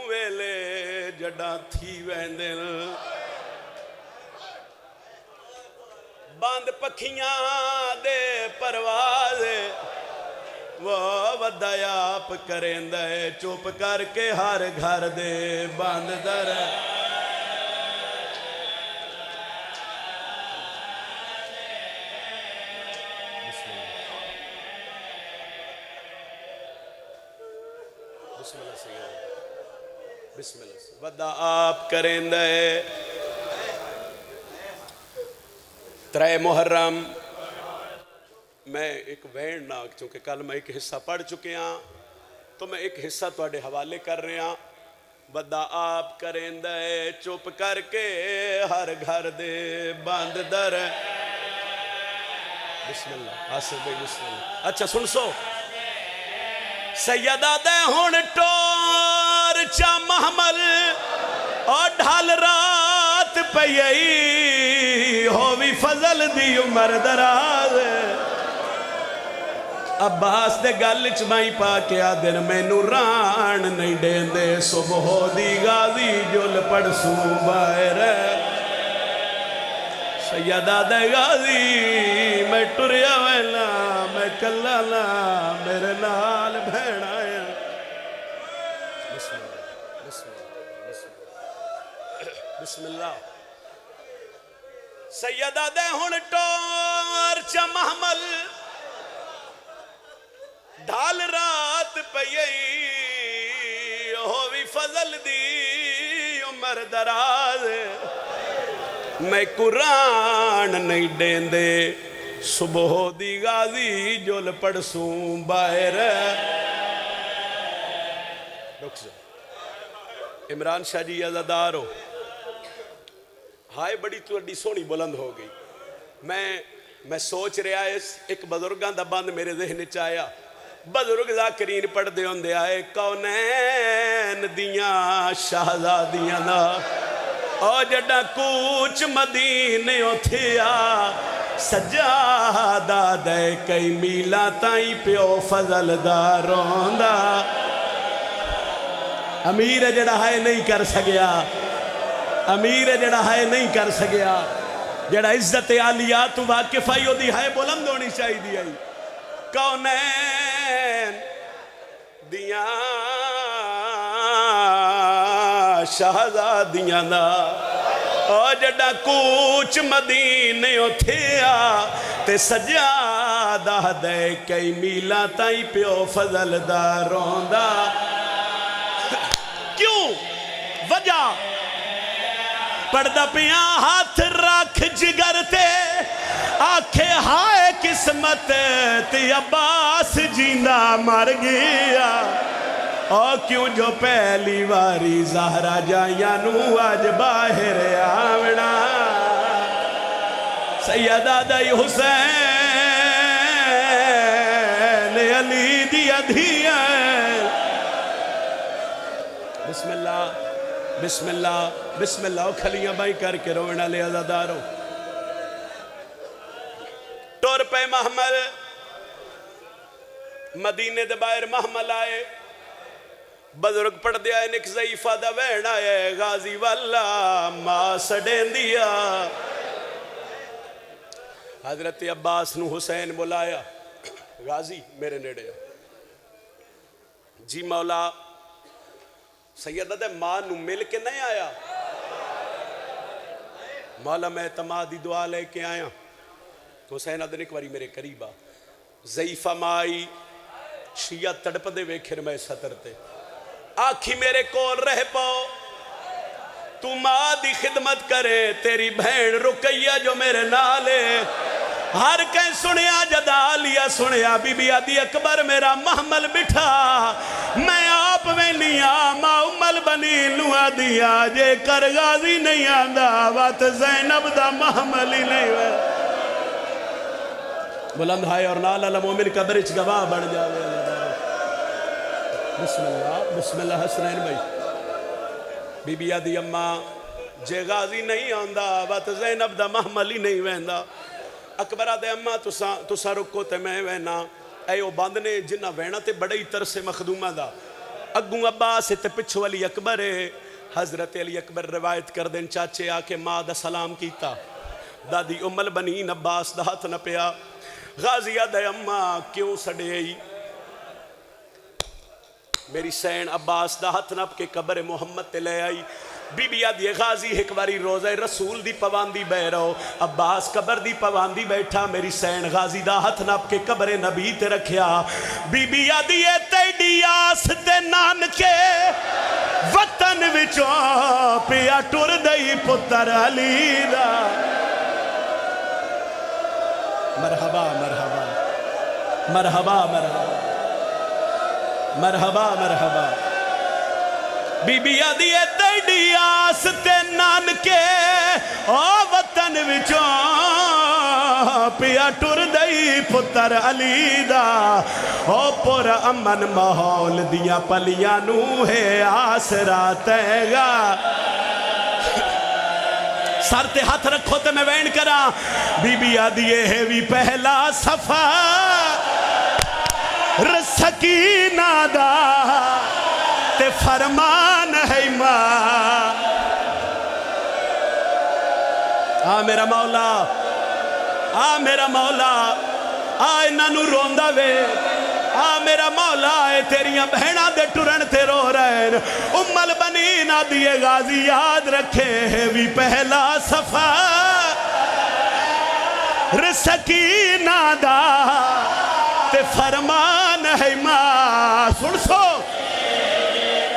ویلے جڈاں تھی ویندن بند پکھیاں دے پرواز وہ ودایا آپ کریں دے چپ کر کے ہر گھر دے بند در بسم اللہ سید بسم اللہ ودا آپ کریں دے 3 محرم میں ایک وین نہ چونکہ کل میں ایک حصہ پڑھ چکے ہاں تو میں ایک حصہ توڑے حوالے کر رہے ہاں ودا آپ کریں دے چپ کر کے ہر گھر دے بند در بسم اللہ آصف بھائی بسم اللہ اچھا سن سو سیدہ دے ہون ٹور چا محمل اور ڈھال رات پئی ہووی فضل دی عمر دراز عباس دے گل چمائی پا کے آدن میں نوران نہیں دین دے صبح دی غازی جل پڑ سو باہر سیدہ دے غازی میں ٹریا ویلا میں کلالا میرے نال بھیڑ آیا بسم اللہ بسم اللہ بسم اللہ سیدہ دے ہن ٹور چا محمل ڈھال رات پئی ہووی فضل دی عمر دراز میں قرآن نہیں دین دے صبح دی غازی جل پڑ سوں باہر رک جا عمران شاہ جی عزادار ہو ہائے بڑی توڑی سونی بلند ہو گئی میں سوچ رہا ہے ایک بزرگان دا بند میرے ذہن چاہیا بزرگ ذاکرین پڑھ دے ہوں دے آئے کونین دیاں شہزادیاں دا او جڑا کوچ مدینے اتھیا سجادہ دے کئی میلہ تائیں پیو فضل دا روندہ امیر جڑا ہے نہیں کر سگیا امیر جڑا ہے نہیں کر سگیا جڑا عزت عالیات واقف آئیو دی ہے بلند ہونی چاہی دی آئی کونین دیاں شہزادیاں دا او جڑا کوچ مدینے اتھیا تے سجادہ دے کئی میلہ تائیں پیو فضل دا روندہ کیوں وجہ پردہ پیاں ہاتھ رکھ جگر تے آنکھیں ہائے قسمت تے عباس جیندہ مر گیا اور کیوں جو پہلی واری زہرہ جائیاں نو آج باہر آونا سیدہ دائی حسین علی دی ادھیاں بسم اللہ بسم اللہ بسم اللہ کھلیاں بائی کر کے رونا لے عزادارو ٹور پہ محمل مدینے دے باہر محمل آئے بزرگ پڑھ دیا ہے نک ضعیفہ دا وین آئے غازی والا ماں سڑین دیا حضرت عباس نو حسین بلایا غازی میرے نیڑے جی مولا سیدہ دے ماں نو مل کے نہیں آیا مولا میں اعتمادی دعا لے کے آیا حسین ادن ایک واری میرے قریبا ضعیفہ مائی شیعہ تڑپ دے ویکھر میں سطرتے آکھی میرے کول رہ پاؤ تو ماں دی خدمت کرے تیری بہن رکیہ جو میرے نالے ہر کہیں سنیا جدا لیا سنیا بی بی آدھی اکبر میرا محمل بٹھا میں آپ میں لیا ماں امل بنی لوا دیا جے کر غازی نہیں آندہ وات زینب دا محمل ہی نہیں ہے بلند ہائے اور نال المومن کا برچ گواہ بڑھ جاوے بسم اللہ حسنین بھائی بی بی آدھی اماں جے غازی نہیں آندہ وات زینب دا محمل ہی نہیں ویندہ اکبرہ دے اماں تسا رکو تے میں وینا اے او باندنے جنہ وینا تے بڑے ہی ترس مخدومہ دا اگوں عباس تے پچھو علی اکبر ہے. حضرت علی اکبر روایت کر دیں چاچے آکے ماں دا سلام کیتا. دادی ام البنین عباس دا ہاتھ نہ پیا. غازی آدھے اماں کیوں سڑے آئی؟ میری سین عباس دا ہاتھ نپ کے قبر محمد تے لے آئی. بی بی آدھی غازی ایک باری روزہ رسول دی پواندی بے رہو. عباس قبر دی پواندی بیٹھا. میری سین غازی دا ہاتھ نپ کے قبر نبی تے رکھیا. بی بی آدھی تیڈی آس تے نانکے وطن وچوں پیا ٹر دئی پتر علی دا. مرحبا مرحبا مرحبا مرحبا مرحبا مرحبا. بی بی آدھی تیڈی آس تے نانکے او وطن وچوں پیا ٹر دئی پتر علی دا. او پر امن ماحول دیاں پلیاں نو ہے آسرا تیگا. سر تے ہاتھ رکھو تے میں وین کرا. بی بی آدھی ہے بھی پہلا صفحہ سکینہ دا تے فرمان ہے ماں. آ میرا مولا آ میرا مولا آ انہوں روندا وے. آ میرا مولا اے تیریاں بہناں دے ٹرن تے رو رہے. ام البنین آدھی غازی یاد رکھے ہے بھی پہلا صفحہ سکینہ دا تے فرمان ہے ماں. سن سو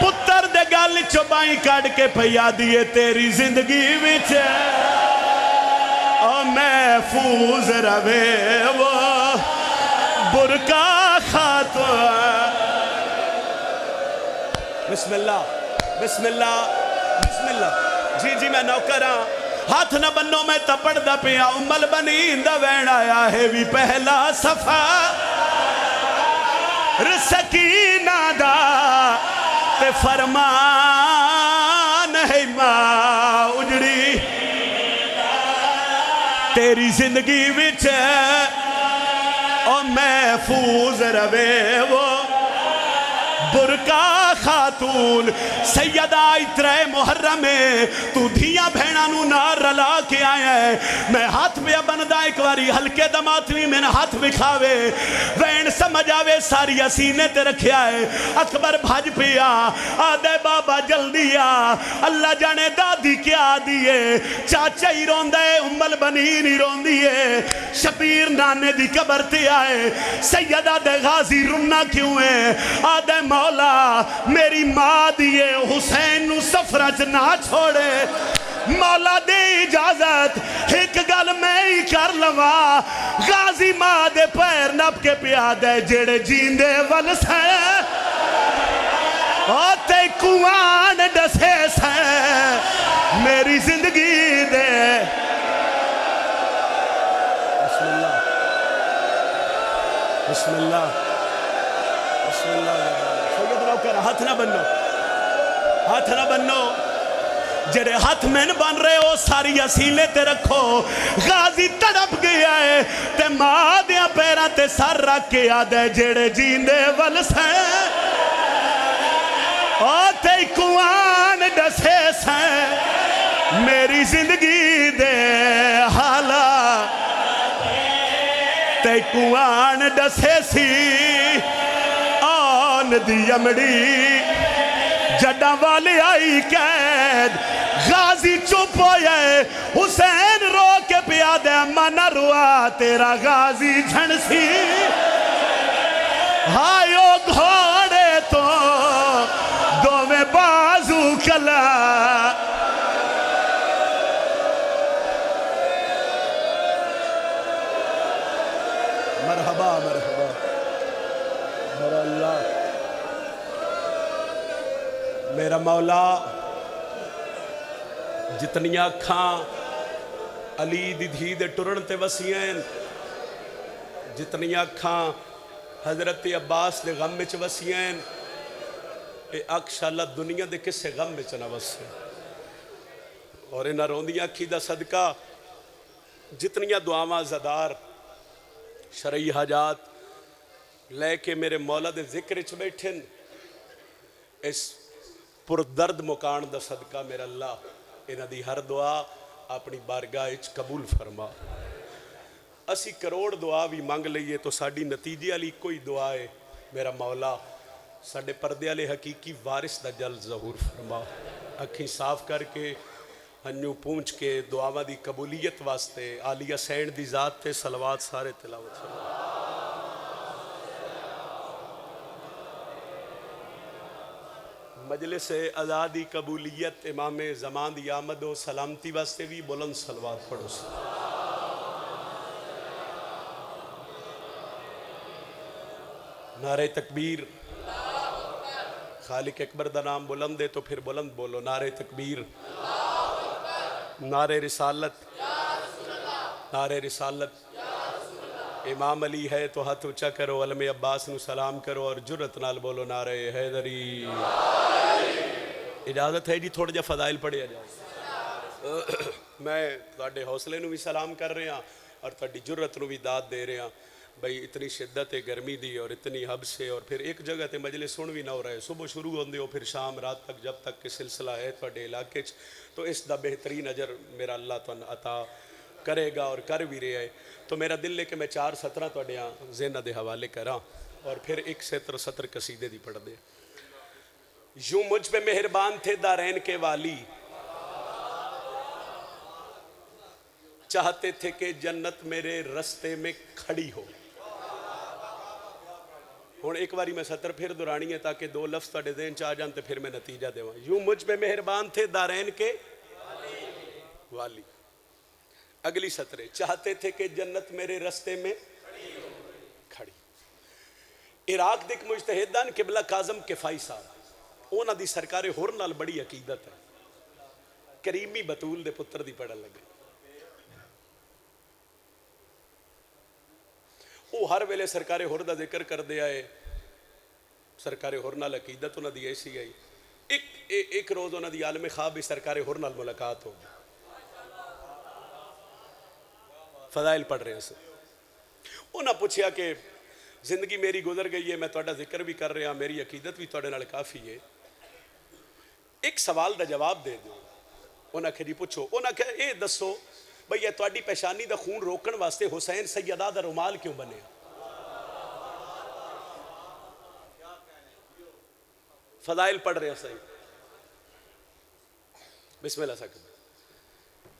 پتر دے گل چوبائیں کاٹ کے پیا دیے تیری زندگی وچ او محفوظ روے وہ برکا خاتون. بسم اللہ بسم اللہ بسم اللہ. جی جی میں نوکر ہاں. ہاتھ نہ بنو میں تپڑ دا پیا. ام البنین دا وین آیا ہے بھی پہلا صفحہ سکینہ دا تے فرمان ہے ماں. اجڑی تیری زندگی وچ او محفوظ روے وہ برکا خاتون. سیدہ اترے محرم میں تو دھیاں بھیڑاں نو نار رلا کے آیا ہے. میں ہاتھ پہ بندہ ایک واری ہلکے دماتوی میں نے ہاتھ بکھاوے وین سمجھ آوے ساری سینے تے رکھیا ہے. اکبر بھاج پیا آدھے بابا جلدی آ. اللہ جانے دادی کیا دیئے چاچا ہی رون دے ام البنین ہی رون دیئے. شبیر نانے دی قبر تے آئے. سیدہ دے غازی رننا کیوں ہے؟ آدھے مولا میری ماں دیئے حسین نو سفرج نہ چھوڑے. مولا دے اجازت ایک گل میں ہی کر لوا. غازی ماں دے پیر نب کے پیا دے جڑے جیندے ول سے آتے کوان ڈسے سے میری زندگی دے. بسم اللہ بسم اللہ بسم اللہ. سید نوکر ہاتھ نہ بنو ہاتھ نہ بنو. جڑے ہاتھ میں بن رہے ہو ساری اسیلے تے رکھو. غازی تڑپ گیا ہے تے ماں دیاں پیران تے سر رکھ کے آدھے جڑے جیندے ول سے آتے کوان ڈسے سے میری زندگی دے حالا. تے کوان ڈسے سی آن دی امڑی جڈا والے آئی قید. غازی چپ ہوئے حسین رو کے پیا دے من روا تیرا غازی جھنسی. ہائیو گھوڑے تو دو میں بازو کلا. مرحبا مرحبا میرا اللہ میرا مولا. جتنی آنکھاں علی دی دھی دے ٹرن تے وسیعیں جتنی آنکھاں حضرت عباس دے غم وچ وسیعیں اے اکھ شاءاللہ دنیا دے کسے غم وچ نہ وسے. اور انہاں روندیاں اکھی دا صدقہ جتنیاں دعاواں زدار شرعی حاجات لے کے میرے مولا دے ذکر وچ بیٹھن اس پردرد مکان دا صدقہ میرا اللہ انہاں دی ہر دعا اپنی بارگاہ وچ قبول فرما. اسی کروڑ دعا بھی منگ لئیے تو ساڈی نتیجے والی کوئی دعا ہے میرا مولا ساڈے پردے والے حقیقی وارث دا جلد ظہور فرما. اکھیں صاف کر کے ہنجو پونچھ کے دعاواں دی قبولیت واسطے عالیہ سین دی ذات تے صلوات سارے تلاوت فرما. مجلس آزادی قبولیت امام زمان دی آمد و سلامتی واسطے بھی بلند صلوات پڑھو. نعرہ تکبیر. خالق اکبر دا نام بلند ہے تو پھر بلند بولو. نعرہ تکبیر. نعرہ رسالت. نعرہ رسالت. امام علی ہے تو ہاتھ اونچا کرو. علم عباس نو سلام کرو اور جرت نال بولو نعرہ حیدری. اجازت ہے جی تھوڑا جا فضائل پڑھے جائے. میں تواڈے حوصلے نو بھی سلام کر رہے ہیں اور تواڈی جرت نو بھی داد دے رہے ہیں. بھئی اتنی شدت گرمی دی اور اتنی حب سے اور پھر ایک جگہ تے مجلس سن بھی نہ ہو رہے. صبح شروع ہوندے ہو پھر شام رات تک جب تک کہ سلسلہ ہے تواڈے علاقے چ تو اس دا بہترین اجر میرا اللہ تن عطا کرے گا اور کر بھی رہا ہے. تو میرا دل ہے کہ میں 4 سطرہ تواڈے ذہن دے حوالے کراں اور پھر ایک سطر قصیدے دی پڑھ دے. یوں مجھ پہ مہربان تھے دارین کے والی چاہتے تھے کہ جنت میرے رستے میں کھڑی ہو. ہن ایک باری میں سطر پھر دورانی ہے تاکہ 2 لفظ تواڈے ذہن چ آ جان تے پھر میں نتیجہ دیواں. یوں مجھ پہ مہربان تھے دارین کے والی. اگلی سطرے چاہتے تھے کہ جنت میرے رستے میں کھڑی. عراق دک مجتہدان قبلہ کاظم کفائی صاحب اونا دی سرکار ہور نال بڑی عقیدت ہے. کریمی بطول دے پتر دی پڑھن لگے. وہ ہر ویلے سرکار ہور دا ذکر کر دیا ہے. سرکار ہور نال عقیدت انہاں دی ایسی گئی. ایک روز انہاں دی عالم خواب بھی سرکار ہور نال ملاقات ہو گئی. فضائل پڑھ رہے ہیں سے انہاں پوچھیا کہ زندگی میری گزر گئی ہے میں تواڈا ذکر بھی کر رہا میری عقیدت بھی تواڈے نال کافی ہے ایک سوال دا جواب دے دو. انہاں کہ جی پوچھو. انہاں کہ اے دسو بھئی یہ تواڈی پیشانی دا خون روکن واسطے حسین سیدہ دا رومال کیوں بنے؟ فضائل پڑھ رہے ہیں صحیح. بسم اللہ سکتے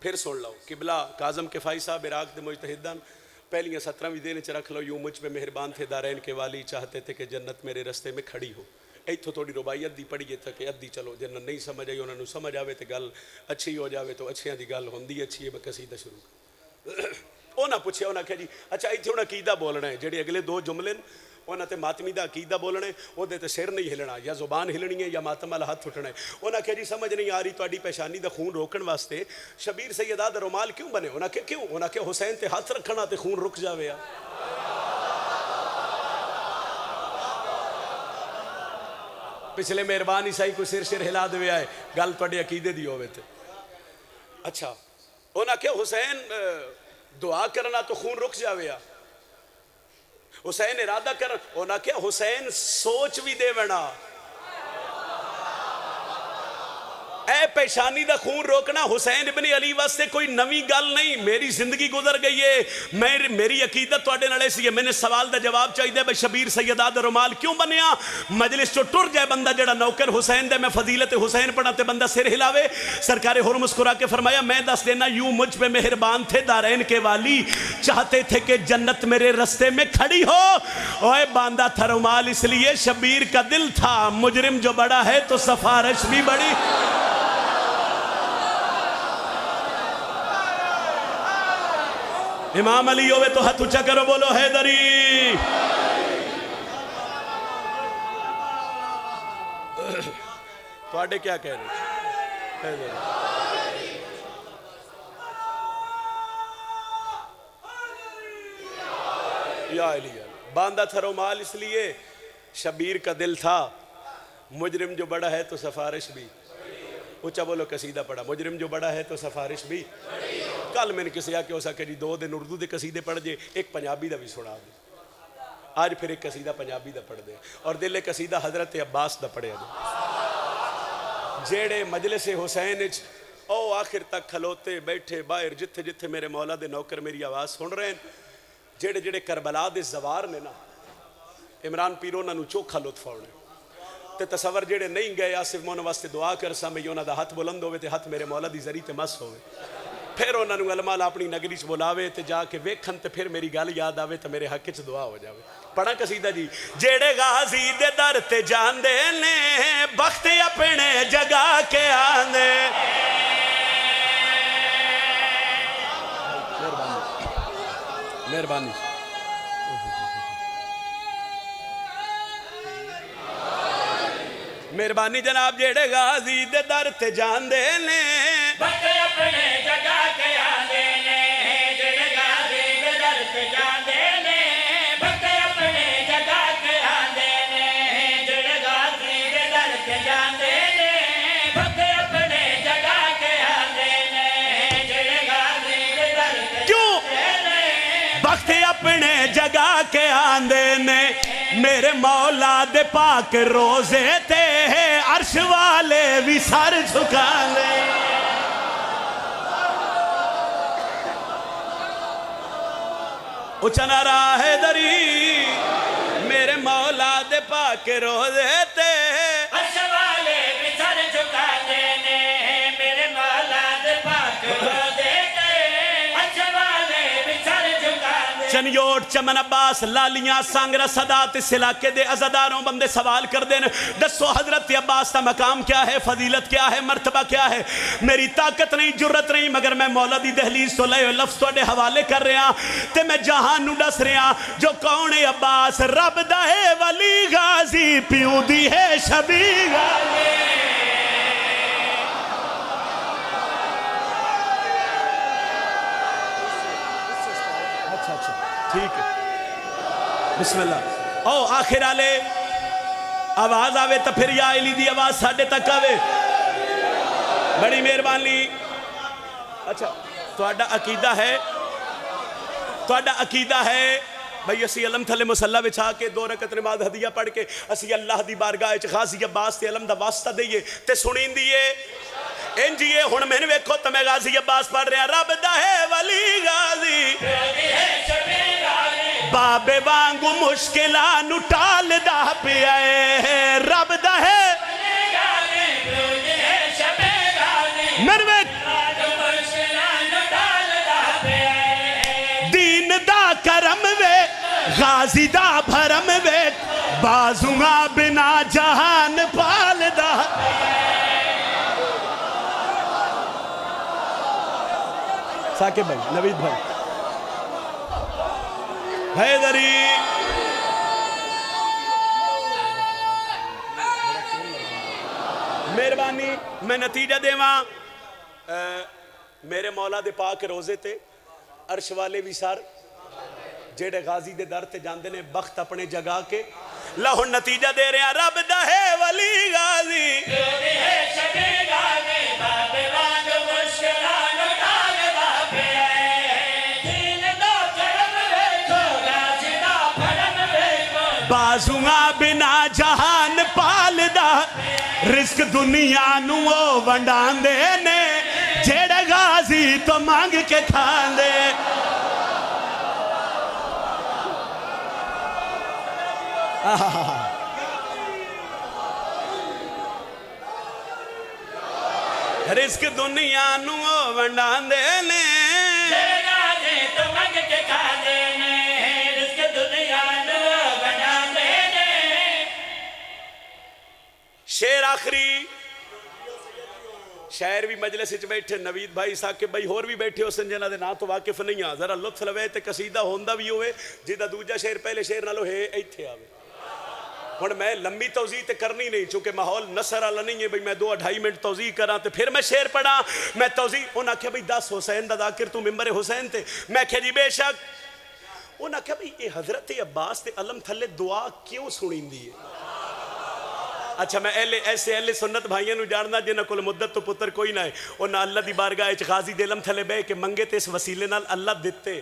پھر سن لو. قبلہ کاظم کفائی صاحب عراق دے مجتہدان پہلیاں 17 بھی دینے چ رکھ لو. یوں مجھ پہ مہربان تھے دارین کے والی چاہتے تھے کہ جنت میرے رستے میں کھڑی ہو. ایتھوں تھوڑی رباعیت دی پڑھیے تک ادھی چلو جنت نہیں سمجھ آئی انہوں نے سمجھ آوے تو گل اچھی ہو جاوے تو اچھیاں دی گل ہوندی اچھی ہے. میں قصیدہ شروع کر انہاں پوچھیا. انہاں کہ جی اچھا ایتھے انہاں عقیدہ بولنا ہے جڑے اگلے 2 جملے انہاں تے ماتمی دا عقیدہ بولنا ہے او دے تے سر نہیں ہلنا یا زبان ہلنی ہے یا ماتم والا ہاتھ اٹھنا ہے. انہاں کہ جی سمجھ نہیں آ رہی تواڈی پیشانی دا خون روکن واسطے شبیر سیدہ دا رومال کیوں بنے؟ انہاں کہ کیوں؟ انہاں کہ حسین تے ہاتھ رکھنا تے خون رک جاوے. پچھلے مہربان عیسائی کو سر ہلا دے آئے گل تواڈے عقیدے دی ہوئے تے. اچھا انہاں کہ حسین دعا کرنا تو خون رک جاوے. حسین ارادہ کر. انہاں کہ حسین سوچ بھی دے ونا. اے پیشانی دا خون روکنا حسین ابن علی واسطے کوئی نوی گل نہیں. میری زندگی گزر گئی ہے میری عقیدت تواڈے نال ایسی ہے. میں نے سوال دا جواب چاہیے بھئی شبیر سیدہ دا رومال کیوں بنیا؟ مجلس چو ٹر جائے بندہ جڑا نوکر حسین دے میں فضیلت حسین پڑھا تے بندہ سر ہلاوے. سرکار ہور مسکرا کے فرمایا میں دس دینا یوں مجھ پہ مہربان تھے دارین کے والی چاہتے تھے کہ جنت میرے رستے میں کھڑی ہو. اوے باندھا تھا رومال اس لیے شبیر کا دل تھا. مجرم جو بڑا ہے تو سفارش بھی بڑی. امام علی ہوئے تو ہاتھ اونچا کرو بولو حیدری. تواڈے کیا کہہ رہے حیدری. یا علی باندھا تھا رومال اس لیے شبیر کا دل تھا. مجرم جو بڑا ہے تو سفارش بھی. اونچا بولو قصیدہ پڑھا. مجرم جو بڑا ہے تو سفارش بھی. کل میں نے کسی آ کے ہو سکے جی 2 دن اردو دے قصیدے پڑھ جے ایک پنجابی دا بھی سنا دے. آج پھر ایک قصیدہ پنجابی دا پڑھ دے اور دل قصیدہ حضرت عباس دا پڑھے. جیڑے مجلس حسین او آخر تک کھلوتے بیٹھے باہر جتھے جتھے میرے مولا دے نوکر میری آواز سن رہے ہیں، جیڑے جیڑے کربلا دے زوار نے نا عمران پیرو نہ چوکھا لطف آنے تے تصور جیڑے نہیں گئے آصف مونا واسطے دعا کر سا میں یونا دا ہاتھ بلند ہوئے تے ہاتھ میرے مولا دی ذریعے تے مس ہوئے پھر انہوں نے علماء اپنی نگری چ بلاوے تے جا کے ویکھن تے پھر میری گل یاد آوے تے میرے حق چ دعا ہو جاوے پڑھا قصیدہ جی جیڑے غازی دے در تے جاندے نے بخت اپنے جگا کے آندے مہربانی مہربانی جناب جیڑے غازی دے در تے جاندے نے بخت اپنے جگا کے آندے نے جڑے غازی دے در تے جاندے نے بخت اپنے جگا کے آندے نے جڑے غازی دے در تے جاندے نے بخت اپنے جگا کے آندے نے جڑے غازی دے در تے کیوں بخت اپنے جگا کے آندے نے میرے مولا دے پاک روزے تے عرش والے بھی سر جھکا لے اچھا نعرہ حیدری میرے مولا دے پاک روزے تے عرش والے بھی سر جھکا دینے میرے مولا دے پاک روزے تے عرش والے بھی سر جھکا دینے چنیوٹ چمن عباس لالیاں سانگرہ صدات اس علاقے دے عزداروں بندے سوال کر دینے دسو حضرت عباس تا مقام کیا ہے فضیلت کیا ہے مرتبہ کیا ہے میری طاقت نہیں جرت نہیں مگر میں مولا دی دہلیز تو لئے لفظ توڑے حوالے کر رہا تے میں جہاں نو ڈس رہا جو کون عباس رب دا ہے ولی غازی پیوں دی ہے شبی غازی ٹھیک ہے بسم اللہ او آخر آلے آواز آوے تا پھر یا علی دی آواز ساڑھے تک آوے بڑی مہربانی اچھا توڑا عقیدہ ہے بھئی اسی علم تھلے مسلح بچھا کے 2 رکعت نماز ہدیہ پڑھ کے اسی اللہ دی بارگاہ غازی عباس تے علم دا واسطہ دئیے تے سنین دیئے انجیے ہن میں نے ویکھو تمہیں غازی عباس پڑھ رہے ہیں رب دا ہے ولی غازی بابے وانگو مشکلانو ٹال دا پہ آئے رب دا ہے مروک دین دا کرم وے غازی دا بھرم وے بازوہاں بنا جہان پال دا ساکے بھائی نوید بھائی حیدری مہربانی میں نتیجہ دے وہاں میرے مولا دے پاک روزے تے عرش والے بھی سار جیڑے غازی دے در تے جاندے نے بخت اپنے جگا کے لہن نتیجہ دے رہے ہیں رب دا ہے ولی غازی بازوہاں بنا جہان پال دا رزق دنیا نو ونڈان دے نے جیڑے غازی تو مانگ کے کھان دے رزق دنیا نو ونڈان دے نے جیڑے غازی تو مانگ کے کھان دے رزق دنیا نو ونڈان دے شیر آخری شاعر بھی مجلس وچ بیٹھے نوید بھائی ثاقب بھائی اور بھی بیٹھے ہو سن جنہاں دے نا تو واقف نہیں آ ذرا لطف لوے تے قصیدہ ہوندا بھی ہوئے جیدہ دوجہ شعر پہلے شعر نالو ہے ایتھے آوے ہن میں لمبی توضیح تے کرنی نہیں چونکہ ماحول نصر والا نہیں ہے بھئی میں 2-2.5 منٹ توضیح کراں تے پھر میں شعر پڑھا میں توضیح انہاں کہا بھئی 10 حسین دا ذاکر تو ممبر حسین تے میں کہا جی بے شک انہاں کہا بھئی یہ حضرت عباس تے علم تھلے دعا کیوں سنین دی ہے اچھا میں ایسے اہل سنت بھائیاں نو جاننا جنہاں کول مدت تو پتر کوئی نہ ہے انہاں اللہ دی بارگاہ وچ غازی دے علم تھلے بے کہ منگے تے اس وسیلے نال اللہ دتے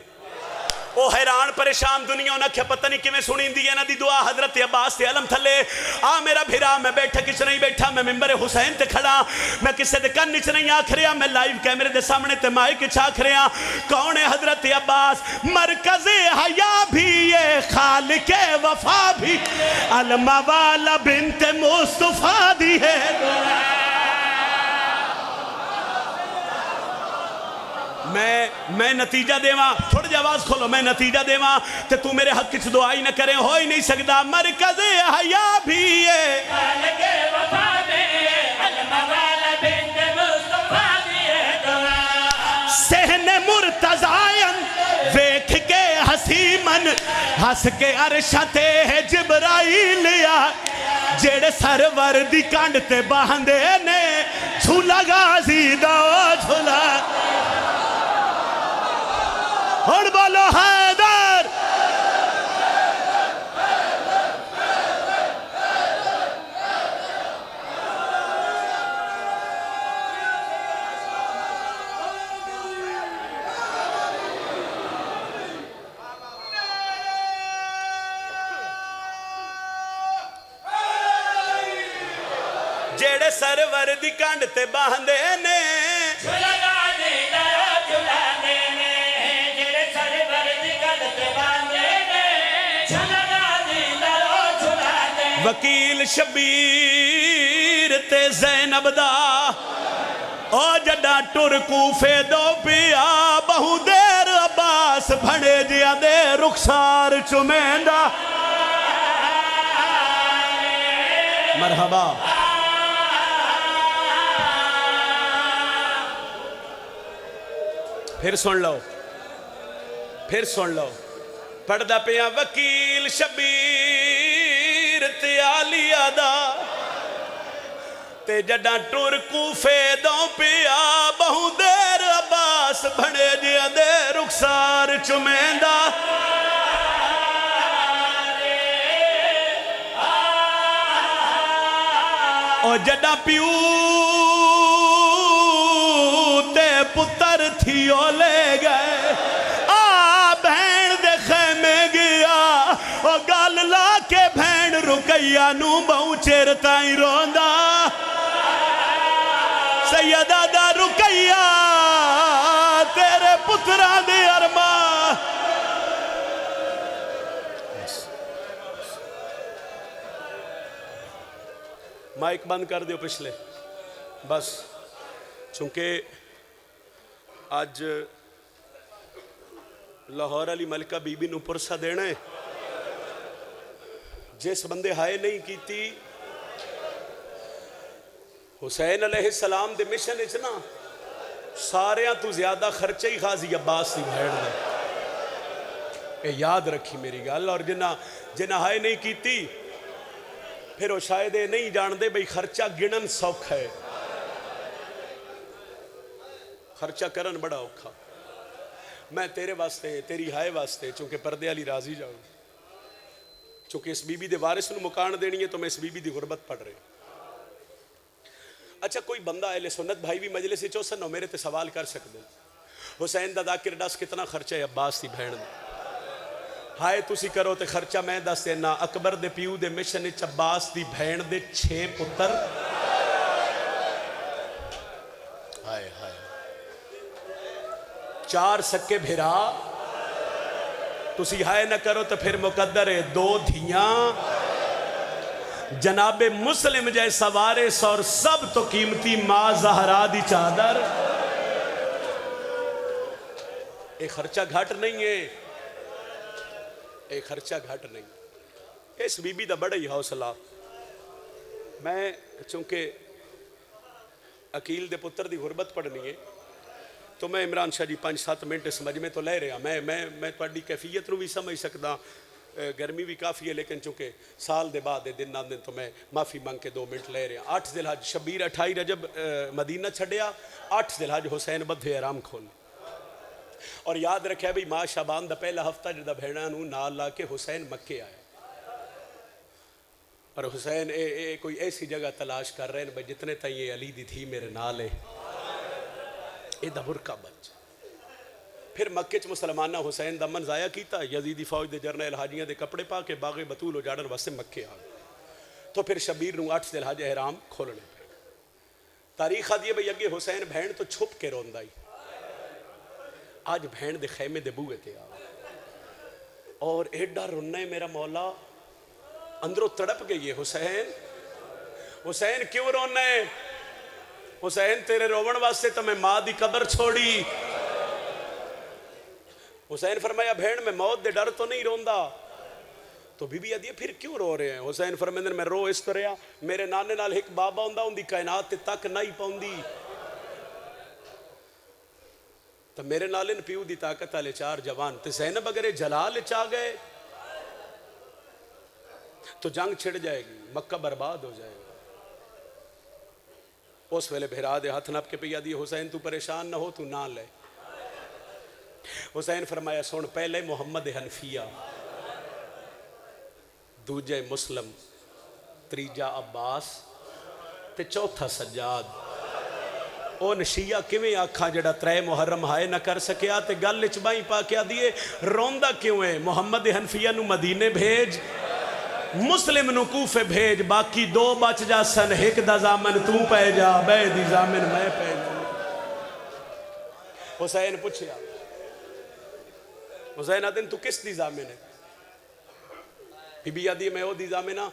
وہ حیران پریشان دنیا انہیں کیا پتہ نہیں کیویں سنی دی ہے نا دی دعا حضرت عباس تے علم تھلے آ میرا بھیرا میں بیٹھا کچھ نہیں بیٹھا میں ممبر حسین تے کھڑا میں کسے دے کن نچ نہیں آکھ رہا میں لائیو کیمرے دے سامنے تے مائک کچھ آکھ رہا کون ہے حضرت عباس مرکز حیا بھی یہ خالق وفا بھی الموالا بنت مصطفیٰ دی ہے میں نتیجہ دیواں تھوڑا جا آواز کھولو میں نتیجہ دیواں تے تو میرے حق کچھ دعائی نہ کریں ہو ہی نہیں سکتا مرکز حیا بھی ہے خالق وفا بھی الموالا بنت مصطفیٰ دی ہے دعا سہن مرتضائن ویکھ کے ہسی من ہس کے عرشتے جبرائیل جیڑے سرور دی کانڈ تے باندے نے جھولا غازی دا جھولا اور بولو حیدر جیڑے سرور دی کانڈ تے باندے نے جھولا غازی دا جھولا دینے جڑے سرور دی کانڈ تے باندے نے جھولا غازی دا جھولا دینے وکیل شبیر تے زینب دا او جڈا ٹر کوفے دو پیا بہو دیر عباس بھڑے جیا دے رخسار چمیندہ مرحبا پھر سن لو پڑھدا پیا وکیل شبیر تے عالیہ دا تے جڈا ٹر کوفے دو پیا بہو دیر عباس بھڑے جیا دے رخسار چمیندہ او جڈا پیو تے پتر تھیو لے گئے آ بہن دے خیمے گیا او گال لا کے بہن رکیہ نو بہو چیر تائیں روندہ سیدہ دا رکیہ تیرے پتران دے ارمان مائک بند کر دیو پچھلے بس چونکہ آج لاہور علی ملکہ بی بی نو پرسہ دینا ہے جس بندے ہائے نہیں کیتی حسین علیہ السلام دے مشن اچنا ساریاں تو زیادہ خرچہ ہی غازی عباس دی بھیڑ دے اے یاد رکھی میری گل اور جنہ ہائے نہیں کیتی پھر وہ شاید نہیں جان دے بھئی خرچہ گنن سوکھ ہے خرچہ کرن بڑا اوکھا میں تیرے واسطے تیری ہائے واسطے چونکہ پردے علی راضی جاؤں چونکہ اس بی بی دے وارث نو مکان دینی ہے تو میں اس بی بی دی غربت پڑھ رہی اچھا کوئی بندہ اہل سنت بھائی بھی مجلس سے چوسن ہو میرے تے سوال کر سکتے حسین دا ذاکر ڈاس کتنا خرچہ ہے عباس دی بھیڑ دے ہائے تسی کرو تے خرچہ میں دس دینا اکبر دے پیو دے مشن عباس دی بھیڑ دے 6 پتر ہائے ہائے 4 سکے بھیرا تسی ہائے نہ کرو تو پھر مقدر ہے 2 دھیاں جناب مسلم جیسا وارث اور سب تو قیمتی ماں زہرا دی چادر ایک خرچہ گھٹ نہیں ہے ایک خرچہ گھٹ نہیں اس بی بی دا بڑا ہی حوصلہ میں چونکہ عقیل دے پتر دی غربت پڑھنی ہے تو میں عمران شاہ جی 5-7 منٹ سمجھ میں تو لے رہا میں تھوڑی کیفیت نو بھی سمجھ سکتا گرمی بھی کافی ہے لیکن چونکہ سال دے بعد دن نہ دن تو میں معافی مانگ کے 2 منٹ لے رہا 8 ذی الحج شبیر 28 رجب مدینہ چھڑیا 8 ذی الحج حسین بدھے احرام کھول اور یاد رکھے بھئی ماہ شعبان دا پہلا ہفتہ جدہ بھیڑا نو نال لا کے حسین مکے آئے اور حسین کوئی ایسی جگہ تلاش کر رہے ہیں بھئی جتنے تائیں یہ علی دی تھی میرے نال ہے اے دا برکہ بچ پھر مکے چ مسلمانہ حسین دا من ضائع کیتا، یزیدی فوج دے جرنیل حاجیاں دے کپڑے پا کے باغ بطول اجاڑن واسطے مکے آ گئے۔ تو پھر شبیر نو 8 ذی الحج احرام کھولنے پے۔ تاریخ آدھی ہے بھئی اگے حسین بہن تو چھپ کے روندا ہی، آج بہن دے خیمے دے بوئے تے آ اور ایڈا رونا ہے میرا مولا، اندروں تڑپ گئی ہے حسین، حسین کیوں رونا ہے؟ حسین تیرے روون واسطے تو میں ماں دی قبر چھوڑی۔ حسین فرمایا بہن میں موت دے ڈر تو نہیں روندا۔ تو بی بی آدھی ہے پھر کیوں رو رہے ہیں؟ حسین فرمیندے میں رو اس طرح میرے نانے نال ایک بابا ہوندا ان دی کائنات تے تک نہیں پوندی، تو میرے نالن پیو دی طاقت والے 4 جوان تے زینب اگر جلال چاہ گئے تو جنگ چھڑ جائے گی، مکہ برباد ہو جائے گا۔ اس ویلے بھرا دے ہاتھ نپ کے پیا دی حسین تو پریشان نہ ہو، تو نہ لے۔ حسین فرمایا سن، پہلے محمد حنفیہ، دوجے مسلم، تریجا عباس تے چوتھا سجاد۔ اون شیعہ کیویں آکھاں جڑا 3 محرم ہائے نہ کر سکیا تے گل وچ بائی پا کے آدیے روندا کیوں ہے؟ محمد حنفیہ نو مدینے بھیج، مسلم نو کوفے بھیج، باقی 2 بچ جا سن، ایک دا زامن تو پہ جا، بے دی زامن میں پہ جا۔ حسین پوچھیا، حسین آدن تو کس دی زامن ہے؟ بی بی آدھی میں او دی زامن ہاں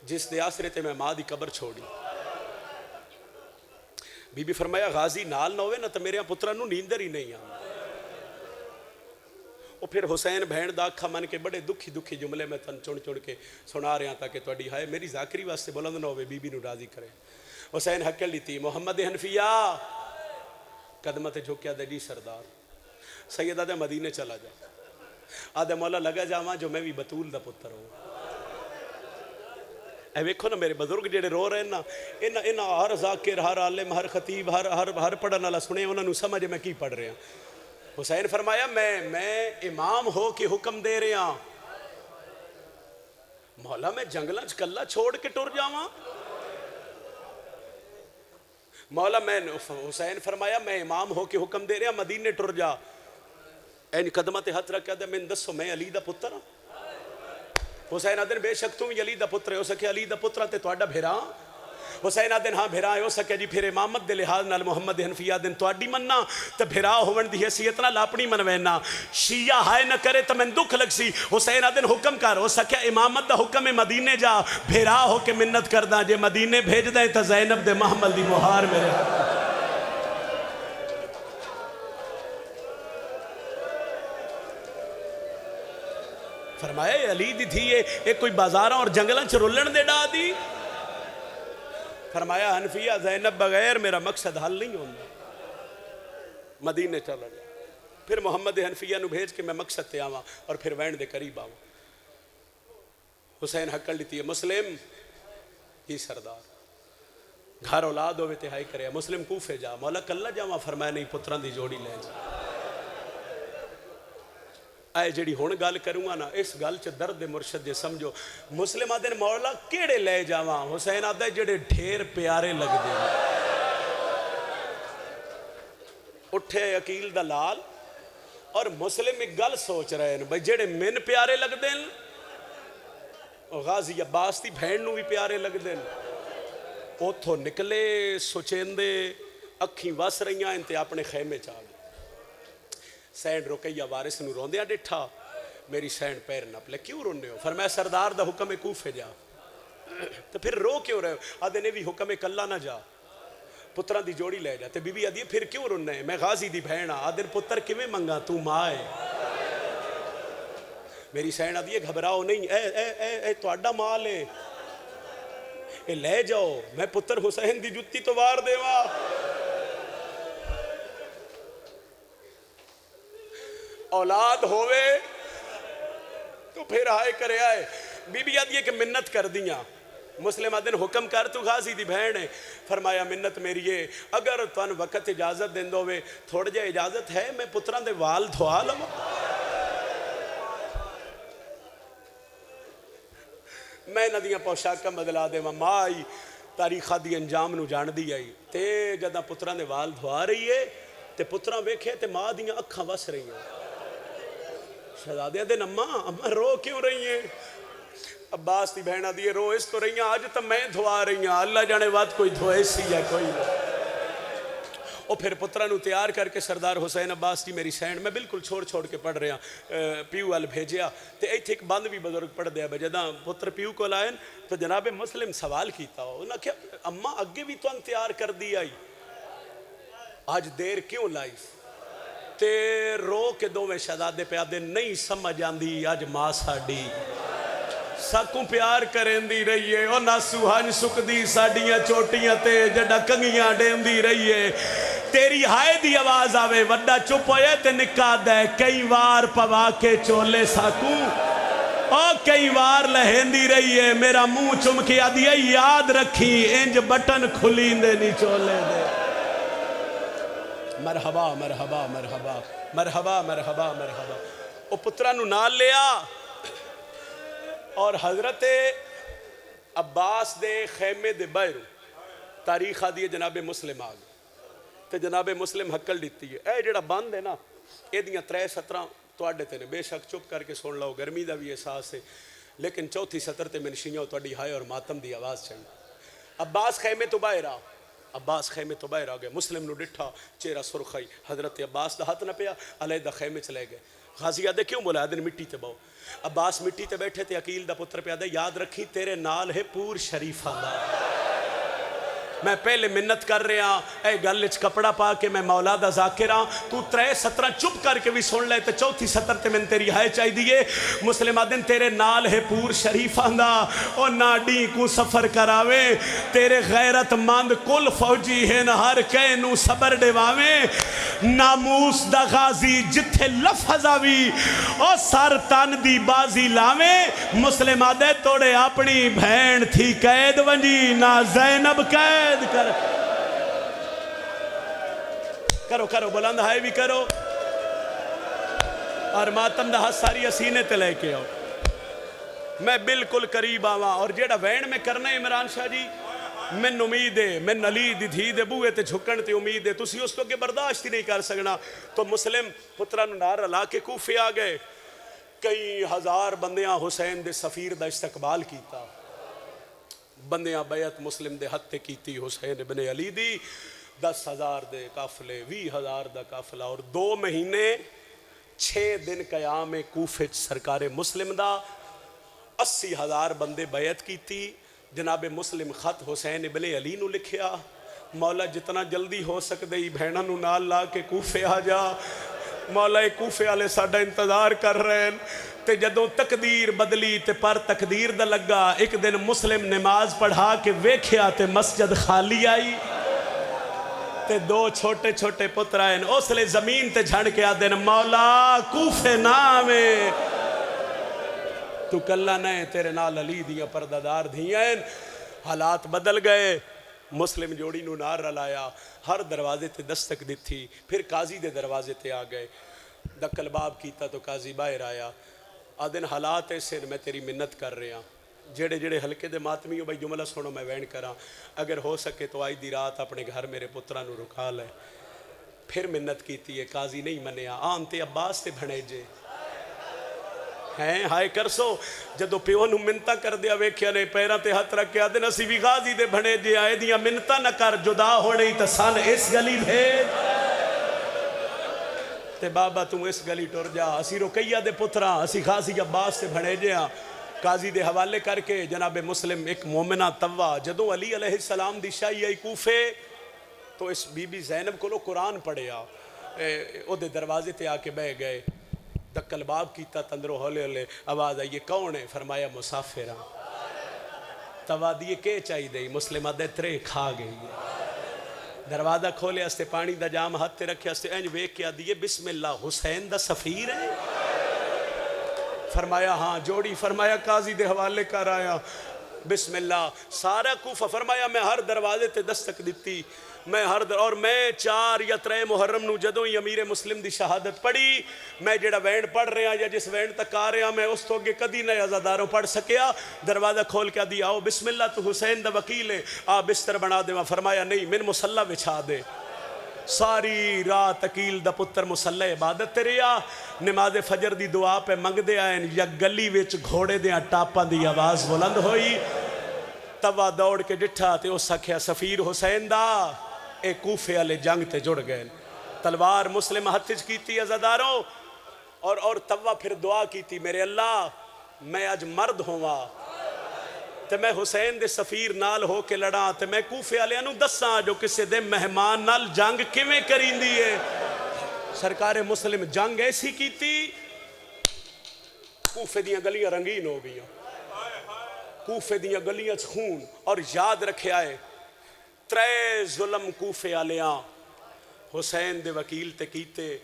جس دے آسرے تے میں ماں دی قبر چھوڑی۔ بی بی فرمایا غازی نال نہ ہوئے نا تو میرے پتران نو نیندر ہی نہیں آنا۔ اور پھر حسین بہن دا اکھا من کے بڑے دکھی جملے میں تن چن کے سنا رہے ہیں تاکہ تواڈی ہائے میری ذاکری واسطے بلند نہ ہوئے، بی بی نو راضی کرے۔ حسین حکل لیتی محمد حنفیہ قدمت جھکیا دے جی سردار، سید آدھے مدینے چلا جا، آدھے مولا لگا جاواں جو میں بھی بطول دا پتر ہوں۔ اے ویکھو نا میرے بزرگ جڑے رو رہے ہیں نا، انہاں ہر ذاکر، ہر عالم، ہر خطیب، ہر پڑھن والا سنے انہاں نو سمجھ میں کی پڑھ رہے ہیں۔ حسین فرمایا میں امام ہو کے حکم دے رہے ہیں، مولا میں جنگلاں چ کلا چھوڑ کے ٹر جاواں؟ مولا میں حسین فرمایا میں امام ہو کے حکم دے رہے ہیں مدینے ٹر جا۔ این قدمہ تے ہاتھ رکھ کے میں دسو میں علی دا پتر ہاں؟ حسین آدن بے شک تم علی دا پتر ہے، ہو سکے علی دا پتر تے تواڈا بھیرا؟ حسین آدن ہاں بھیرا ہے، ہو سکے جی پھر امامت دے لحاظ نال محمد حنفیہ آدن تواڈی مننا تے بھیرا ہون دی حیثیت نال اپنی منوینا، شیعہ ہائے نہ کرے تو میں دکھ لگ سی۔ حسین آدن حکم کر، ہو سکے امامت دا حکم ہے مدینے جا، بھیرا ہو کے منت کردہ جے مدینے بھیج دیں تو زینب دے محمل دی مہار میرے ہاتھ۔ فرمایا علی دی تھی یہ کوئی بازاراں اور جنگلاں چ رولن دے ڈا دی؟ فرمایا حنفیہ زینب بغیر میرا مقصد حل نہیں ہوتا، مدینے چلا جا۔ پھر محمد حنفیہ نو بھیج کے میں مقصد تے آواں اور پھر وین دے قریب آواں۔ حسین حکل لیتی ہے مسلم یہ سردار گھر اولاد ہوئے تہائی کرے، مسلم کوفے جا، مولا کلا جاواں؟ فرمایا نہیں پتران دی جوڑی لے جا۔ آئے جڑی ہون گال کروں گا نا اس گال چ درد مرشد جے سمجھو۔ مسلم آدھے مولا کیڑے لے جاواں؟ حسین آدھے جڑے ڈھیر پیارے لگ دے۔ اٹھے عقیل دا لال اور مسلم ایک گل سوچ رہے ہیں بھئی جڑے من پیارے لگ دیں غازی عباس دی بہن نو بھی پیارے لگ دیں۔ اوتھو نکلے سوچیندے اکھیں وس رہیاں انتے اپنے خیمے چاہ گئے۔ سینڈ رکیہ وارث نو روندیا ڈٹھا، میری سینڈ پیر نہ پلے، کیوں رونے ہو؟ فرمایا سردار دا حکم ہے کوفے جا۔ تو پھر رو کیوں رہے ہو؟ آدھے نے بھی حکم ہے کلا نہ جا، پتران دی جوڑی لے جا۔ تے بی بی آدھی پھر کیوں رونے؟ میں غازی دی بہن ہاں۔ آدھے پتر کیویں منگا تو ماں ہے؟ میری سینڈ آدھی گھبراؤ نہیں، اے تواڈا مال ہے، اے لے جاؤ، میں پتر حسین دی جتی تو وار دیوا۔ اولاد ہوئے تو پھر آئے کرے آئے۔ بی بی آدھی ہے کہ منت کر دیاں، مسلم آدھن حکم کر تو غازی دی بہن ہے۔ فرمایا منت میری ہے اگر تن وقت اجازت دیں دوے تھوڑ جائے اجازت ہے میں پتران دے وال دھوا لوں۔ میں ندیاں پوشاکاں بدلا دے ماں آئی تاریخہ دی انجام نو جان دی آئی تے جدہ پتران دے وال دھوا رہی ہے تے پتراں ویکھے تے ماں دیاں اکھاں وس رہی ہیں. شہزادے دے نما اما رو کیوں رہی ہیں؟ عباس دی بہنہ دیے رو اس تو رہی ہیں آج تو میں دھوا رہی ہیں اللہ جانے بات کوئی دھوئے سی ہے کوئی نہیں. اور پھر پترہ نو تیار کر کے سردار حسین عباس جی میری سینڈ میں بالکل چھوڑ کے پڑھ رہا پیو وال بھیجیا تے ایتھے ایک بند بھی بزرگ پڑھ دیا جداں پتر پیو کو لائن تو جناب مسلم سوال کیتا ہو انہاں کیا اماں اگے بھی تو ان تیار کر دی آئی آج دیر کیوں لائی تے رو کے دوویں شہزادے پہ آدھے نہیں سمجھ آندی آج ماں ساڈی ساکوں پیار کریں دی رہیے او نہ سوہن سک دی ساڑیاں چوٹیاں تے جڑا کنگیاں ڈیم دی رہیے تیری ہائے دی آواز آوے وڈا چپ ہوئے تے نکاح دے کئی وار پوا کے چولے ساکوں او کئی وار لہن دی رہیے میرا منہ چمکے آدھی یاد رکھی انج بٹن کھلین دے نہیں چولے دے. مرحبا مرحبا مرحبا مرحبا مرحبا مرحبا. او پترہ نو نال لیا اور حضرت عباس دے خیمے دے باہروں تاریخ آدھی ہے جناب مسلم آگے تے جناب مسلم حکل دیتی ہے اے جڑا بند ہے نا اے دیاں 3-17 توڑے تے نے بے شک چپ کر کے سن لو گرمی دا بھی احساس ہے لیکن چوتھی سطر تے منشیوں توڑی ہائے اور ماتم دی آواز چاہیے. عباس خیمے تو باہر آ عباس خیمے تو باہر آ گئے مسلم نو ڈٹھا چہرہ سرخائی حضرت عباس دا ہاتھ نہ پیا علیحدہ خیمے چلے گئے. غازی آدھے کیوں بولا آدھے مٹی تے باؤ عباس مٹی تے بیٹھے تے عقیل دا پتر پہ آدھے یاد رکھی تیرے نال ہے پور شریف آدھا میں پہلے منت کر رہا اے گلچ کپڑا پا کے میں مولا دا ذاکر ہاں تو 3-17 چپ کر کے بھی سن لے تے چوتھی سطر تے میں تیری ہائے چاہی دیئے مسلم آدن تیرے نال ہے پور شریف آندہ او ناڈی کو سفر کراوے تیرے غیرت مند کل فوجی ہیں ہر کہنو صبر ڈیواوے ناموس دا غازی جتھے لفظ آوی او سر تن دی بازی لاوے مسلم آدے توڑے اپنی بھین تھی قید ونجی نہ زینب قید کرو بلند ہائے بھی کرو اور ماتم دا ہاتھ ساری سینے تے لے کے آؤ میں بالکل قریب آواں اور جیڑا وین میں کرنا ہے عمران شاہ جی من امید ہے من علی دی دھی دے بوئے تے جھکن تے امید ہے تسی اس کو کہ برداشت ہی نہیں کر سکنا تو مسلم پتران نار علا کے کوفے آ گئے کئی ہزار بندیاں حسین دے سفیر دا استقبال کیتا بندیاں بیعت مسلم دے ہتھے کیتی حسین ابن علی دی 10,000 دے قافلے 20,000 دا قافلہ اور 2 مہینے 6 دن قیام کوفے سرکار مسلم دا 80,000 بندے بیعت کیتی جناب مسلم خط حسین ابن علی نو لکھیا مولا جتنا جلدی ہو سکتے ہی بہنہ نو نال لا کے کوفے آ جا مولا کوفے والے ساڈا انتظار کر رہے ہیں تے جدوں تقدیر بدلی تے پر تقدیر دا لگا ایک دن مسلم نماز پڑھا کے ویکھیا تے مسجد خالی آئی تے 2 چھوٹے چھوٹے پتر آئے اس لئے زمین تے جھڑ کے آدھے مولا کوفے نامے تو کلہ نئے تیرے نال علی دیا پردادار دھیاں حالات بدل گئے مسلم جوڑی نو نار رلایا ہر دروازے تے دستک دی تھی پھر قاضی دے دروازے تے آ گئے دکل باب کیتا تو قاضی باہر آیا آدھن حالات ایسے میں تیری منت کر رہا جڑے جڑے ہلکے دے ماتمی ہو بھائی جملہ سنو میں وین کراں اگر ہو سکے تو آئی دی رات اپنے گھر میرے پترہ نو رکھا لے پھر منت کیتی ہے قاضی نہیں منیا آن تے عباس تے بھنے جے ہیں ہائے کرسو جدو پیو نو منتا کر دیا ویکھیا نے پیران تے ہاتھ رکھ کے آدھے نسی بھی غازی دے بھنے جے آئے دیا منتا نہ کر جدا ہونے ہی تسان اس گلی بھیج تے بابا تم اس گلی ٹور جا اسی رکیہ دے پترہ اسی غازی عباس تے بھنے جے قاضی دے حوالے کر کے جناب مسلم ایک مومنہ توا جدو علی علیہ السلام دی شاہی آئی کوفے تو اس بی بی زینب کو لو قرآن پڑھیا او دے دروازے تے آ کے بہ گئے دکل باب کیتا تندرو ہولے ہولے آواز آئی یہ کون ہے فرمایا مسافرہ توا دیئے کے چاہی دے مسلمہ دے ترے کھا گئی دروازہ کھولے استے پانی دا جام ہاتھ تے رکھے استے اینج ویک کیا دیئے بسم اللہ حسین دا سفیر ہے فرمایا ہاں جوڑی فرمایا قاضی دے حوالے کر آیا بسم اللہ سارا کوفہ فرمایا میں ہر دروازے تے دستک دیتی میں اور میں 4 یا 3 محرم نو جدوں ہی امیر مسلم دی شہادت پڑھی میں جڑا وینڈ پڑھ رہا یا جس وینڈ تک آ رہا میں اس تو اگے کدی نہ عزاداروں پڑھ سکیا دروازہ کھول کے دی آؤ بسم اللہ تو حسین دا وکیل ہے آ بستر بنا دے فرمایا نہیں من مسلح بچھا دے ساری رات عقیل دا پتر مسلح عبادت تے رہا نماز فجر دی دعا پہ منگ دے آئیں یا گلی ویچ گھوڑے دیاں ٹاپاں دی آواز بلند ہوئی توا دوڑ کے ڈٹھا تے اس سکھیا سفیر حسین دا اے کوفے والے جنگ تے جڑ گئے تلوار مسلم ہتھج کیتی عزاداروں اور توا پھر دعا کیتی میرے اللہ میں آج مرد ہوا تے میں حسین دے سفیر نال ہو کے لڑا تے میں کوفے والے نوں دساں جو کسے دے مہمان نال جنگ کیویں کریندی ہے سرکار مسلم جنگ ایسی کیتی کوفے دیاں گلیاں رنگین ہو گئیاں کوفے دیاں گلیاں خون اور یاد رکھے آئے 3 ظلم کوفے والیاں حسین دے وکیل تے کیتے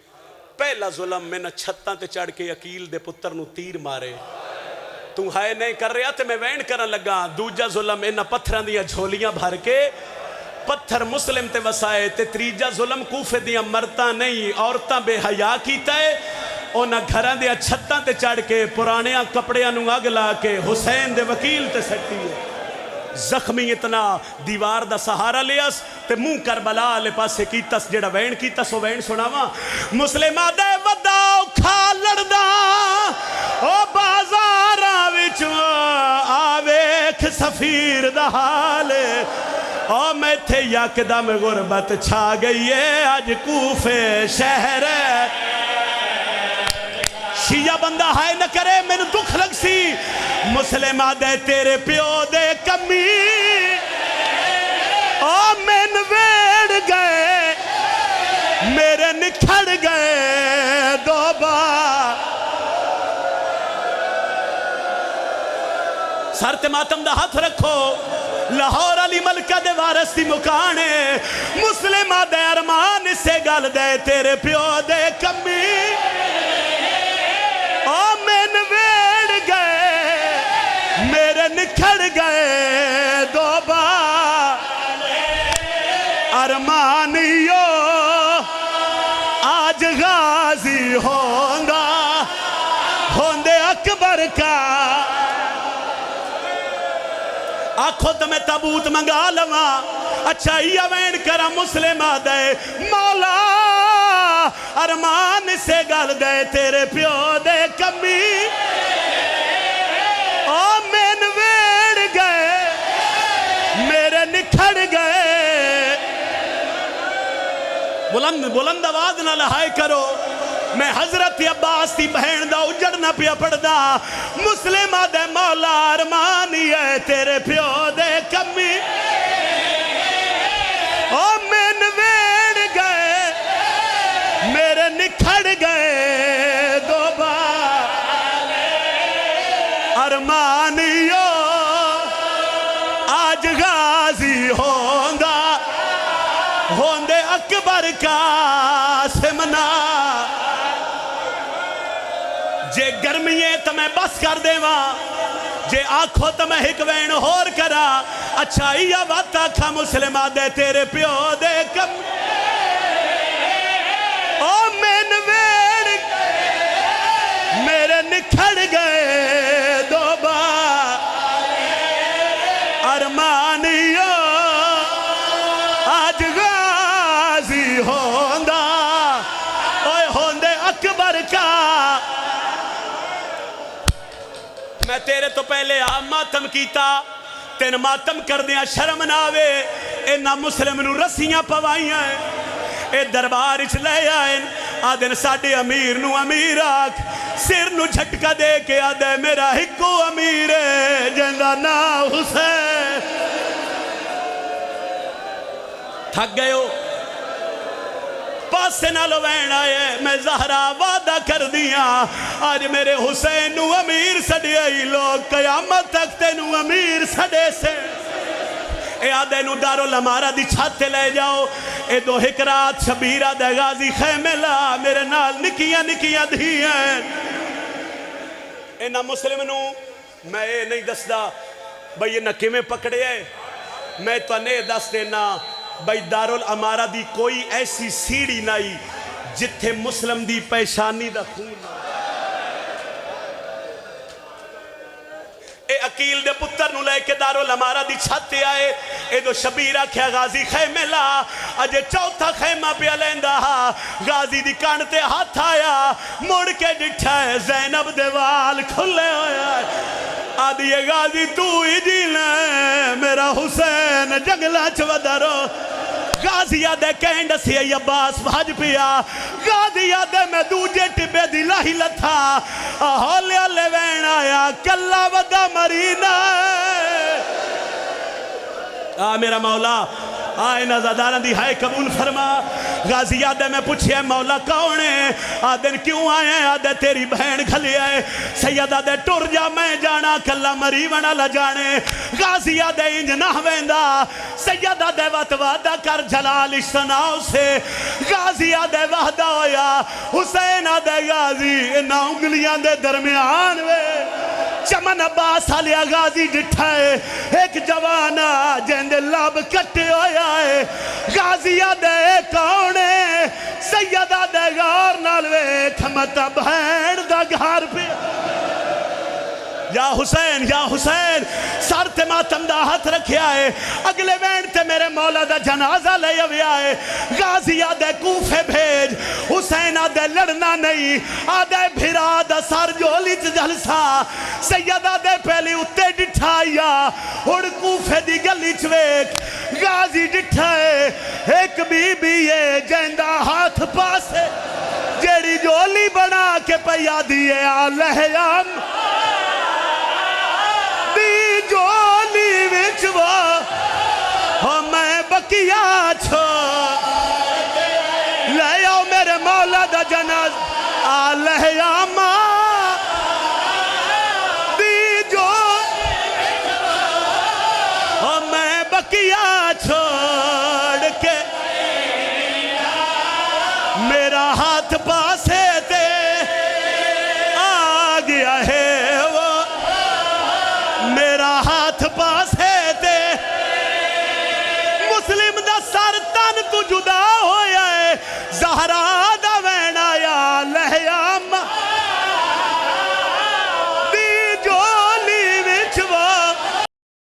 پہلا ظلم میں نہ چھتاں تے چڑھ کے عقیل دے پتر نو تیر مارے تو ہائے نہیں کر رہا تے میں وین کرن لگا دوجا ظلم انہاں پتھراں دیاں جھولیاں بھر کے پتھر مسلم تے وسائے تے تریجا ظلم کوفے دیاں مرتاں نہیں عورتاں بے حیا کیتا ہے انہاں گھراں دیاں چھتاں تے چڑھ کے پرانیاں کپڑیاں نوں اگ لا کے حسین دے وکیل تے سٹی ہے زخمی اتنا دیوار دا سہارا لیاس تے منہ کربلا لے پاسے کیتاس جڑا وین کیتاس وہ وین سناواں مسلمہ دے وداؤ کھا لڑدا او بازاراں وچ آویکھ سفیر دا حال او میں تھے یکدم غربت چھا گئی ہے آج کوفے شہر شیعہ بندہ ہائے نہ کرے میں نے دکھ لگ سی مسلمہ دے تیرے پیو دے کمی او میں ویڑ گئے میرے نکھڑ گئے دو بار سر تے ماتم دا ہاتھ رکھو لاہور علی ملکہ دے وارث دی مکانے مسلمہ دے ارمان سے گل دے تیرے پیو دے کمی او میں ویڑ گئے میرے نکھڑ گئے دو بار ارمانیو آج غازی ہوندہ ہوندے اکبر کا آنکھوں تو میں تابوت منگا لواں اچھا یہ وین کرا مسلمہ دے مولا ارمان سے گل دے تیرے پیو دے کمی او میں ویڑ گئے میرے نکھڑ گئے بلند آواز نہ لہائے کرو میں حضرت عباس دی بہن دا اجڑ نہ پیا پڑدا مسلمہ دے مولا ارمانی ہے تیرے پیو دے کمی او میں ویڑ گئے میرے نکھڑ گئے دو بار ارمانیو آج غازی ہوندہ ہوندے اکبر کا سمنا جے گرمیے تو میں بس کر دے وہاں جے آنکھوں تو میں ایک وین ہور کرا اچھا یہ بات آکھا مسلمہ دے تیرے پیو دے کم او میں ویڑ میرے نکھڑ گئے دو بار ارمانیو آج غازی ہوندہ اوہ ہوندے اکبر کا میں تیرے تو پہلے ماتم کیتا تین ماتم کر دیا شرم ناوے اے نا مسلم نو رسیاں پوائیاں اے دربار اچھ لے آئیں آدھن ساڑھے امیر نو امیر آکھ سر نو جھٹکا دے کے آدھے میرا ہکو امیر ہے جندہ نا حسین تھک گئے ہو پاس سے نہ لو وین آئے میں زہرہ وعدہ کر دیا آج میرے حسین نو امیر سڑے آئی لوگ قیامت تک تے نو امیر سڑے سے اے آدھے نو دارو لمارا دی چھاتے لے جاؤ اے دو ہکرات شبیرہ دے غازی خیمے لا میرے نال نکیاں نکیاں دھیاں اے نا مسلم نو میں اے نہیں دس دا بھئی یہ نکی میں پکڑے ہے میں تو نہیں دس دینا بھئی دارالعمارہ دی کوئی ایسی سیڑھی نہیں جتھے مسلم دی پیشانی دا خون اے عقیل دے پتر نو لے کے دارالامارہ دی چھت آئے اے دو شبیر آکھیا غازی خیمے لا اجے چوتھا خیمہ پہ لیندہ غازی دی کانتے ہاتھ آیا مڑ کے ڈٹھا ہے زینب دے وال کھلے ہویا آدھی غازی تو ہی جینا ہے میرا حسین جنگلہ چودرو غازی آدھے کہنڈ سی ای عباس بھاج پیا غازی آدھے میں دوجے ٹبے دی لاہی لتھا ہولے ہولے وین آیا کلا ودا مرینا میرا مولا آئے نازداران دی ہائے قبول فرما غازی آدھے میں پوچھے مولا کون ہے آدھے کیوں آئے ہیں آدھے تیری بہن کھلی آئے سید آدھے ٹور جا میں جانا کلا مری ونا لجانے غازی آدھے انج نہ ویندہ سید آدھے وعدہ کر جلال اشتناؤ سے غازی آدھے وعدہ ہویا حسین آدھے غازی انہا انگلیاں دے درمیان وے چمن عباس آلیا غازی جٹھائے ایک جوانا جہندے لاب کٹے ہویا ہے غازی آدھے کونے سید آدھے غار نالوے کھمتا بہن دا گھار پہ یا حسین سر تے ماتم دا ہاتھ رکھیا ہے اگلے وین تے میرے مولا دا جنازہ لے اویا ہے غازی آدھے کوفے بھیج حسین آدھے لڑنا نہیں آدھے بھرا دا سر جولی جلسا سید آدھے پہلی اتے ڈٹھایا اور کوفے دی گلی چویک غازی ڈٹھائے ایک بی بی ہے جہندہ ہاتھ پاسے جیڑی جولی بنا کے پیا دیئے آلہیام جولی وچوا میں بکیا چھو لے آؤ میرے مولا دا جناز آلہیام دی جو میں بکیا چھوڑ کے میرا ہاتھ پاسے